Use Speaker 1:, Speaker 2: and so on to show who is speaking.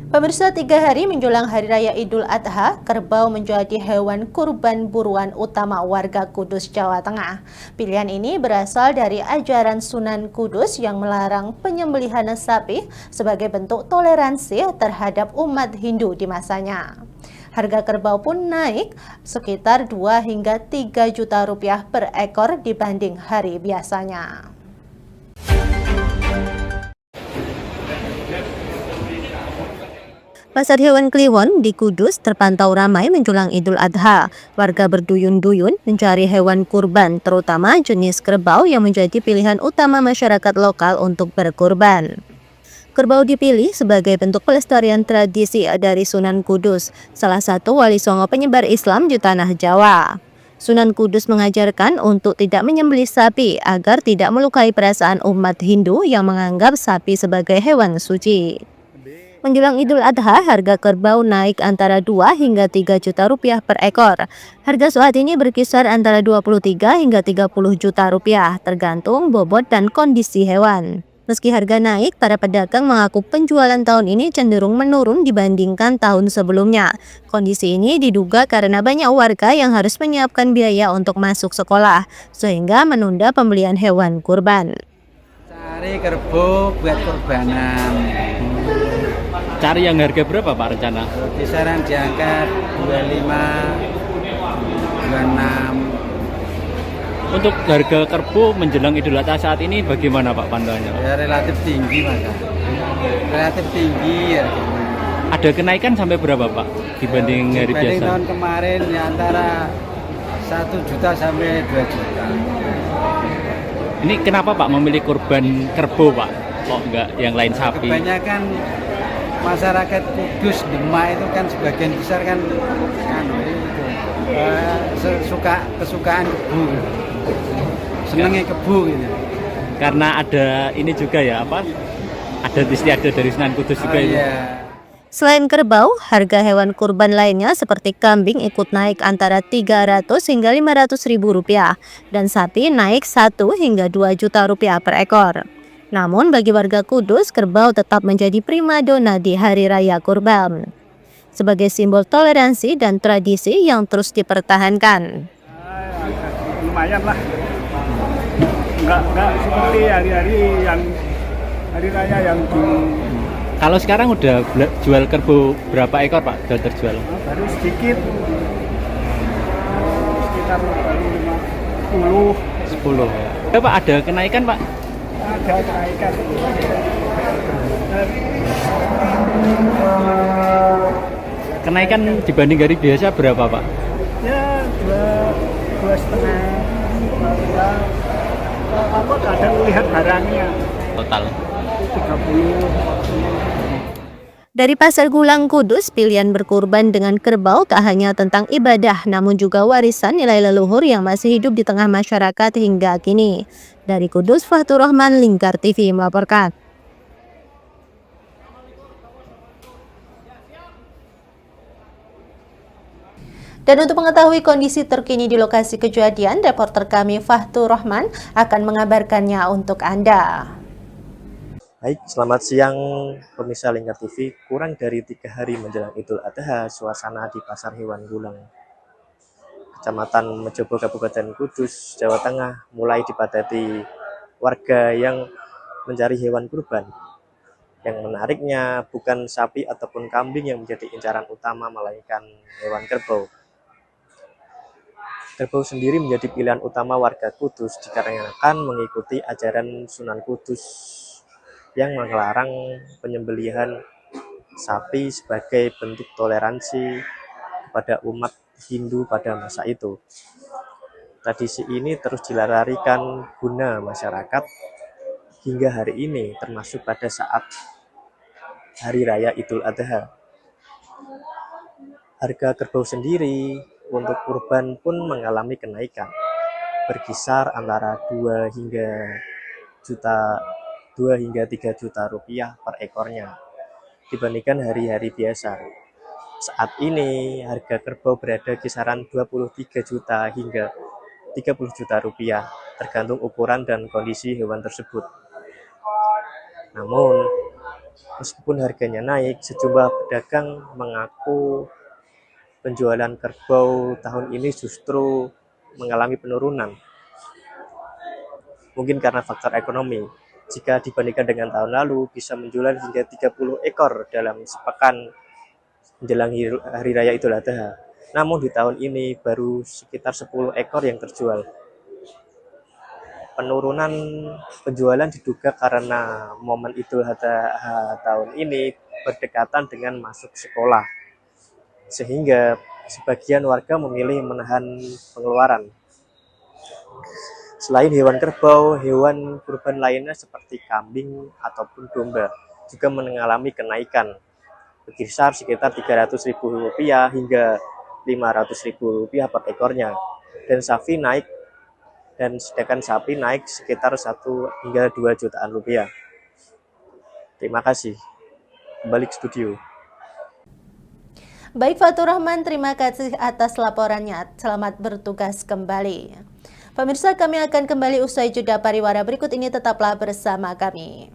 Speaker 1: Pemirsa, 3 hari menjelang Hari Raya Idul Adha, kerbau menjadi hewan kurban buruan utama warga Kudus, Jawa Tengah. Pilihan ini berasal dari ajaran Sunan Kudus yang melarang penyembelihan sapi sebagai bentuk toleransi terhadap umat Hindu di masanya. Harga kerbau pun naik sekitar 2 hingga 3 juta rupiah per ekor dibanding hari biasanya. Pasar hewan Kliwon di Kudus terpantau ramai menjelang Idul Adha. Warga berduyun-duyun mencari hewan kurban, terutama jenis kerbau yang menjadi pilihan utama masyarakat lokal untuk berkurban. Kerbau dipilih sebagai bentuk pelestarian tradisi dari Sunan Kudus, salah satu wali songo penyebar Islam di tanah Jawa. Sunan Kudus mengajarkan untuk tidak menyembelih sapi agar tidak melukai perasaan umat Hindu yang menganggap sapi sebagai hewan suci. Menjelang Idul Adha, harga kerbau naik antara 2 hingga 3 juta rupiah per ekor. Harga saat ini berkisar antara 23 hingga 30 juta rupiah, tergantung bobot dan kondisi hewan. Meski harga naik, para pedagang mengaku penjualan tahun ini cenderung menurun dibandingkan tahun sebelumnya. Kondisi ini diduga karena banyak warga yang harus menyiapkan biaya untuk masuk sekolah, sehingga menunda pembelian hewan kurban.
Speaker 2: Cari kerbau buat kurbanan.
Speaker 3: Cari yang harga berapa Pak rencana?
Speaker 2: Kisaran di angka 25, 26.
Speaker 3: Untuk harga kerbau menjelang Idul Adha saat ini bagaimana Pak pandangannya?
Speaker 2: Ya relatif tinggi maka. Relatif tinggi ya.
Speaker 3: Ada kenaikan sampai berapa Pak dibanding hari
Speaker 2: Dibanding
Speaker 3: biasa?
Speaker 2: tahun kemarin ya antara 1 juta sampai 2 juta.
Speaker 3: Ini kenapa Pak memilih kurban kerbau Pak? Kok enggak yang lain sapi?
Speaker 2: Kebanyakan masyarakat Kudus Demak itu kan sebagian besar kan kesukaan kebu, senengnya kebu gitu.
Speaker 3: Karena ada ini juga ya apa? Ada istiadat dari Sunan Kudus juga itu.
Speaker 2: Iya.
Speaker 1: Selain kerbau, harga hewan kurban lainnya seperti kambing ikut naik antara 300 hingga 500 ribu rupiah dan sapi naik 1 hingga 2 juta rupiah per ekor. Namun bagi warga Kudus, kerbau tetap menjadi primadona di Hari Raya Kurban sebagai simbol toleransi dan tradisi yang terus dipertahankan.
Speaker 4: Lumayan lah, nggak seperti hari-hari yang hari raya yang di.
Speaker 3: Kalau sekarang udah jual kerbau berapa ekor Pak? Sudah terjual?
Speaker 4: Baru sedikit, sekitar
Speaker 3: 10 ya. Ya Pak, ada kenaikan Pak?
Speaker 4: ada kenaikan.
Speaker 3: Kenaikan dibanding hari biasa berapa Pak?
Speaker 4: Ya dua setengah. Ya, aku kadang melihat barangnya
Speaker 3: Total.
Speaker 4: 30.
Speaker 1: Dari Pasar Gulang Kudus, pilihan berkurban dengan kerbau tak hanya tentang ibadah, namun juga warisan nilai leluhur yang masih hidup di tengah masyarakat hingga kini. Dari Kudus, Fahtur Rahman, Lingkar TV melaporkan. Dan untuk mengetahui kondisi terkini di lokasi kejadian, reporter kami Fahtur Rahman akan mengabarkannya untuk Anda.
Speaker 5: Baik, selamat siang pemirsa Lingkar TV. Kurang dari 3 hari menjelang Idul Adha, suasana di Pasar Hewan Gulang, Kecamatan Mejobo, Kabupaten Kudus, Jawa Tengah, mulai dipadati warga yang mencari hewan kurban. Yang menariknya bukan sapi ataupun kambing yang menjadi incaran utama, melainkan hewan kerbau. Kerbau sendiri menjadi pilihan utama warga Kudus dikarenakan mengikuti ajaran Sunan Kudus yang melarang penyembelihan sapi sebagai bentuk toleransi kepada umat Hindu pada masa itu. Tradisi ini terus dilestarikan guna masyarakat hingga hari ini, termasuk pada saat Hari Raya Idul Adha. Harga kerbau sendiri untuk kurban pun mengalami kenaikan, berkisar antara 2 hingga 3 juta rupiah per ekornya dibandingkan hari-hari biasa. Saat ini harga kerbau berada kisaran 23 juta hingga 30 juta rupiah tergantung ukuran dan kondisi hewan tersebut. Namun Meskipun harganya naik, sejumlah pedagang mengaku penjualan kerbau tahun ini justru mengalami penurunan. Mungkin karena faktor ekonomi. Jika dibandingkan dengan tahun lalu, bisa menjual hingga 30 ekor dalam sepekan menjelang Hari Raya Idul Adha. Namun di tahun ini baru sekitar 10 ekor yang terjual. Penurunan penjualan diduga karena momen Idul Adha tahun ini berdekatan dengan masuk sekolah, sehingga sebagian warga memilih menahan pengeluaran. Selain hewan kerbau, hewan kurban lainnya seperti kambing ataupun domba juga mengalami kenaikan berkisar sekitar Rp300.000 hingga Rp500.000 per ekornya, dan sedangkan sapi naik sekitar 1 hingga 2 jutaan rupiah. Terima kasih. Kembali ke studio.
Speaker 1: Baik Fatur Rahman, terima kasih atas laporannya. Selamat bertugas kembali. Pemirsa, kami akan kembali usai jeda pariwara berikut ini, tetaplah bersama kami.